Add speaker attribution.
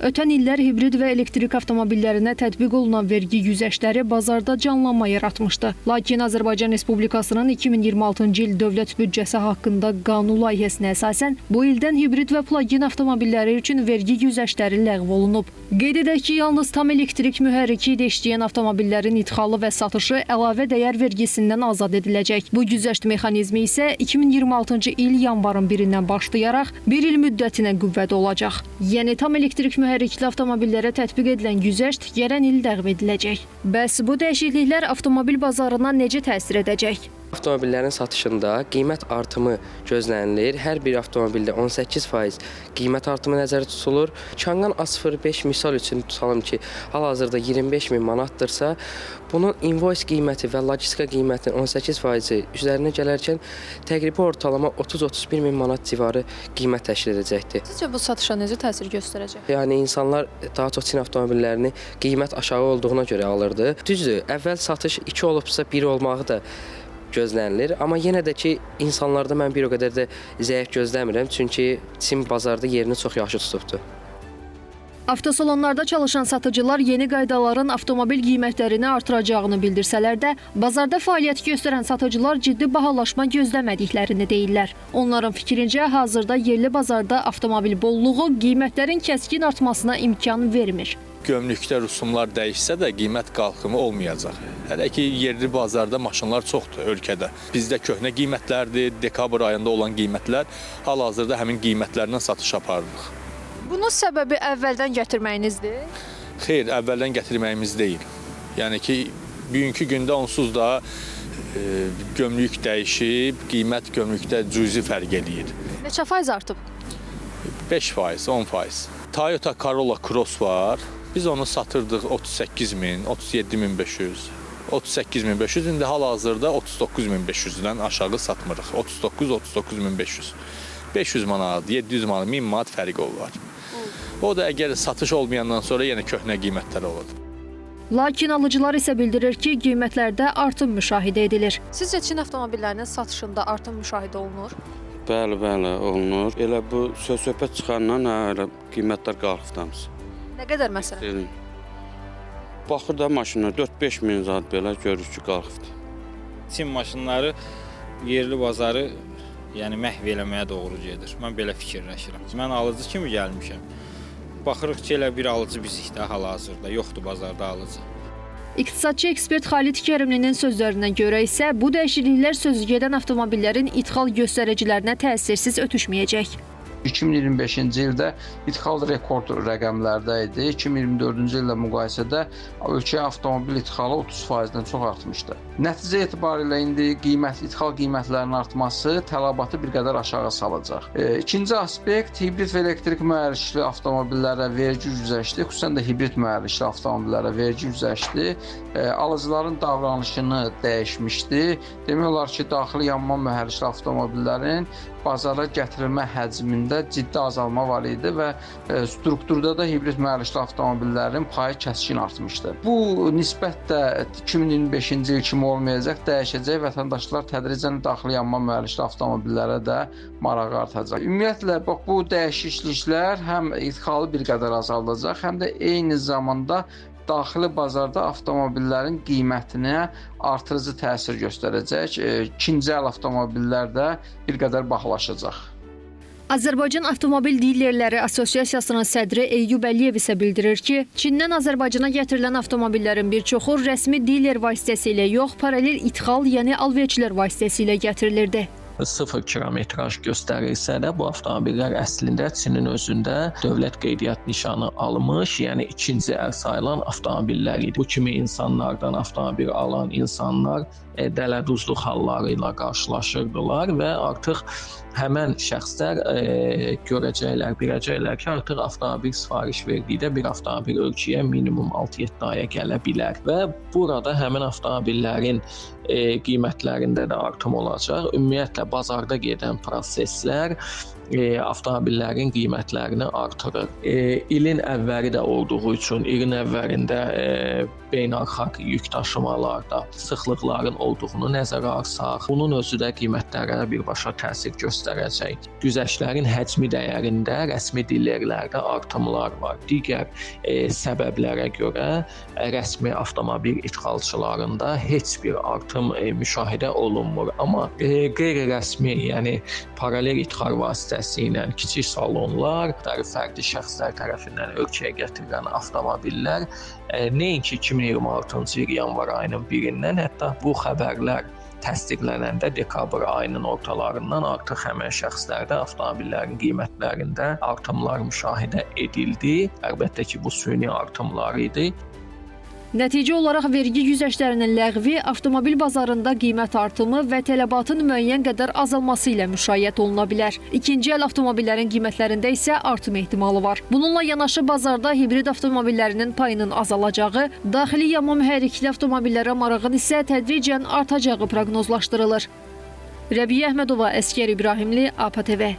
Speaker 1: Ötən illər hibrid və elektrik avtomobillərinə tətbiq olunan vergi güzəştləri bazarda canlanma yaratmışdı. Lakin Azərbaycan Respublikasının 2026-cı il dövlət büdcəsi haqqında qanun layihəsinə əsasən bu ildən hibrid və plug-in avtomobilləri üçün vergi güzəştləri ləğv olunub. Qeyd edək ki, yalnız tam elektrik mühərriki ilə işləyən avtomobillərin idxalı və satışı əlavə dəyər vergisindən azad ediləcək. Bu güzəşt mexanizmi isə 2026-cı il yanvarın 1-dən başlayaraq 1 il müddətinə qüvvədə olacaq. Yəni tam elektrik mühərrikli avtomobillərə tətbiq edilən güzəşt gələn il ləğv ediləcək. Bəs bu dəyişikliklər avtomobil bazarına necə təsir edəcək?
Speaker 2: Avtomobillərin satışında qiymət artımı gözlənilir. Hər bir avtomobildə 18% qiymət artımı nəzərdə tutulur. Changan A05 misal üçün tutalım ki, hal-hazırda 25 min manatdırsa, bunun invoice qiyməti və logistika qiymətinin 18% üzərinə gələrkən təqribi ortalama 30-31 min manat civarı qiymət təşkil edəcəkdir.
Speaker 1: Sizcə bu satışa necə təsir göstərəcək?
Speaker 2: Yəni insanlar daha çox Çin avtomobillərini qiymət aşağı olduğuna görə alırdı. Düzdür, əvvəl satış 2 olubsa 1 olmağı da gözlənilir. Amma yenə də ki, insanlarda mən bir o qədər də zəif gözləmirəm. Çünki Çin bazarda yerini çox yaxşı tutubdur.
Speaker 1: Avtosalonlarda çalışan satıcılar yeni qaydaların avtomobil qiymətlərini artıracağını bildirsələr də, bazarda fəaliyyət göstərən satıcılar ciddi bahalaşma gözləmədiklərini deyirlər. Onların fikrincə, hazırda yerli bazarda avtomobil bolluğu qiymətlərin kəskin artmasına imkan vermir.
Speaker 3: Gömrükdə rüsumlar dəyişsə də qiymət qalxımı olmayacaq. Hələ ki, yerli bazarda maşınlar çoxdur ölkədə. Bizdə köhnə qiymətlərdir, dekabr ayında olan qiymətlər, hal-hazırda həmin qiymətlərlə satış aparırıq.
Speaker 1: Bunun səbəbi əvvəldən gətirməyinizdir?
Speaker 3: Xeyr, əvvəldən gətirməyimiz deyil. Yəni ki, bugünkü gündə onsuz da gömrük dəyişib, qiymət gömrükdə cüzi fərq eləyir.
Speaker 1: Neçə faiz artıb?
Speaker 3: 5%, 10%. Toyota Corolla Cross var. Biz onu satırdıq 38 min, 37 min 500, 38 min 500. İndi hal-hazırda 39 min 500-dən aşağı satmırıq. 39 min 500. 500 manat, 700 manat, 1000 manat fərqi var. O da əgər satış olmayandan sonra yenə köhnə qiymətlər olur.
Speaker 1: Lakin alıcılar isə bildirir ki, qiymətlərdə artım müşahidə edilir. Sizcə Çin avtomobillərinin satışında artım müşahidə olunur?
Speaker 4: Bəli, olunur. Elə bu söhbət çıxandan qiymətlər qalxdı.
Speaker 1: Nə qədər məsələn?
Speaker 4: Baxır da maşınlar 4-5 min zat belə görür ki, qalxdı.
Speaker 5: Çin maşınları yerli bazarı məhv eləməyə doğru gedir. Mən belə fikirləşirəm. Mən alıcı kimi gəlmişəm. Baxırıq ki, elə bir alıcı bizikdə hal-hazırda yoxdur bazarda alıcı.
Speaker 1: İqtisadçı ekspert Xalid Kərimlinin sözlərinə görə isə bu dəyişikliklər sözügedən avtomobillərin idxal göstəricilərinə təsirsiz ötüşməyəcək.
Speaker 6: 2025-ci ildə idxal rekord rəqəmlərdə idi. 2024-cü illə müqayisədə ölkəyə avtomobil idxalı 30%-dən çox artmışdı. Nəticə etibarilə indi idxal qiymətlərinin artması tələbatı bir qədər aşağı salacaq. İkinci aspekt hibrid və elektrik mühərrikli avtomobillərə vergi güzəşti, xüsusən də hibrid mühərrikli avtomobillərə vergi güzəşti alıcıların davranışını dəyişmişdi. Demək olar ki, daxili yanma mühərrikli avtomobillərin bazara gətirilmə həcmində ciddi azalma var idi və strukturda da hibrid mühərrikli avtomobillərin payı kəskin artmışdı. Bu nisbət də 2025-ci il kimi olmayacaq, dəyişəcək, vətəndaşlar tədricən daxili yanma mühərrikli avtomobillərə də marağı artacaq. Ümumiyyətlə, bu dəyişikliklər həm idxalı bir qədər azaldacaq, həm də eyni zamanda daxili bazarda avtomobillərin qiymətinə artırıcı təsir göstərəcək. İkinci əl avtomobillər də bir qədər bahalaşacaq.
Speaker 1: Azərbaycan Avtomobil Dilerləri Assosiasiyasının sədri Eyyub Əliyev isə bildirir ki, Çindən Azərbaycana gətirilən avtomobillərin bir çoxu rəsmi diler vasitəsilə yox, paralel idxal, yəni alverçilər vasitəsilə gətirilirdi.
Speaker 7: 0 kilometraj göstərilsə də bu avtomobillər əslində Çinin özündə dövlət qeydiyyat nişanı almış, yəni ikinci əl sayılan avtomobillər idi. Bu kimi insanlardan avtomobil alan insanlar dələduzluq halları ilə qarşılaşırdılar və artıq həmən şəxslər görəcəklər, biləcəklər ki, artıq avtomobil sifariş verdikdə bir avtomobil ölkəyə minimum 6-7 aya gələ bilər və burada həmin avtomobillərin qiymətlərində də artım olacaq. Ümumiyyətlə bazarda gedən proseslər avtomobillərin qiymətlərini artırır. İlin əvvəli də olduğu üçün ilin əvvəlində beynəlxalq yük daşımalarda sıxlıqların olduğunu nəzərə alsaq, bunun özü də qiymətlərə birbaşa təsir göstərəcək. Güzəştlərin həcmi dəyərində rəsmi dillərlərdə artımlar var. Digər səbəblərə görə rəsmi avtomobil ixalçılarında heç bir artım müşahidə olunmur. Amma qeyri-rəsmi, yəni paralel ixal vasitəsi ilə kiçik salonlar, fərdi şəxslər tərəfindən ölkəyə gətirilən avtomobillər nəinki 2026-cı il yanvar ayının 1-dən, hətta bu xəbərlər təsdiqlənəndə dekabr ayının ortalarından artıq həmin şəxslərdə avtomobillərin qiymətlərində artımlar müşahidə edildi. Əlbəttə ki, bu süni artımlar idi.
Speaker 1: Nəticə olaraq vergi güzəştlərinin ləğvi avtomobil bazarında qiymət artımı və tələbatın müəyyən qədər azalması ilə müşayiət oluna bilər. İkinci əl avtomobillərin qiymətlərində isə artım ehtimalı var. Bununla yanaşı bazarda hibrid avtomobillərinin payının azalacağı, daxili yanma mühərrikli avtomobillərə marağın isə tədricən artacağı proqnozlaşdırılır. Rəbiyə Əhmədova, Əskər İbrahimli, APA TV.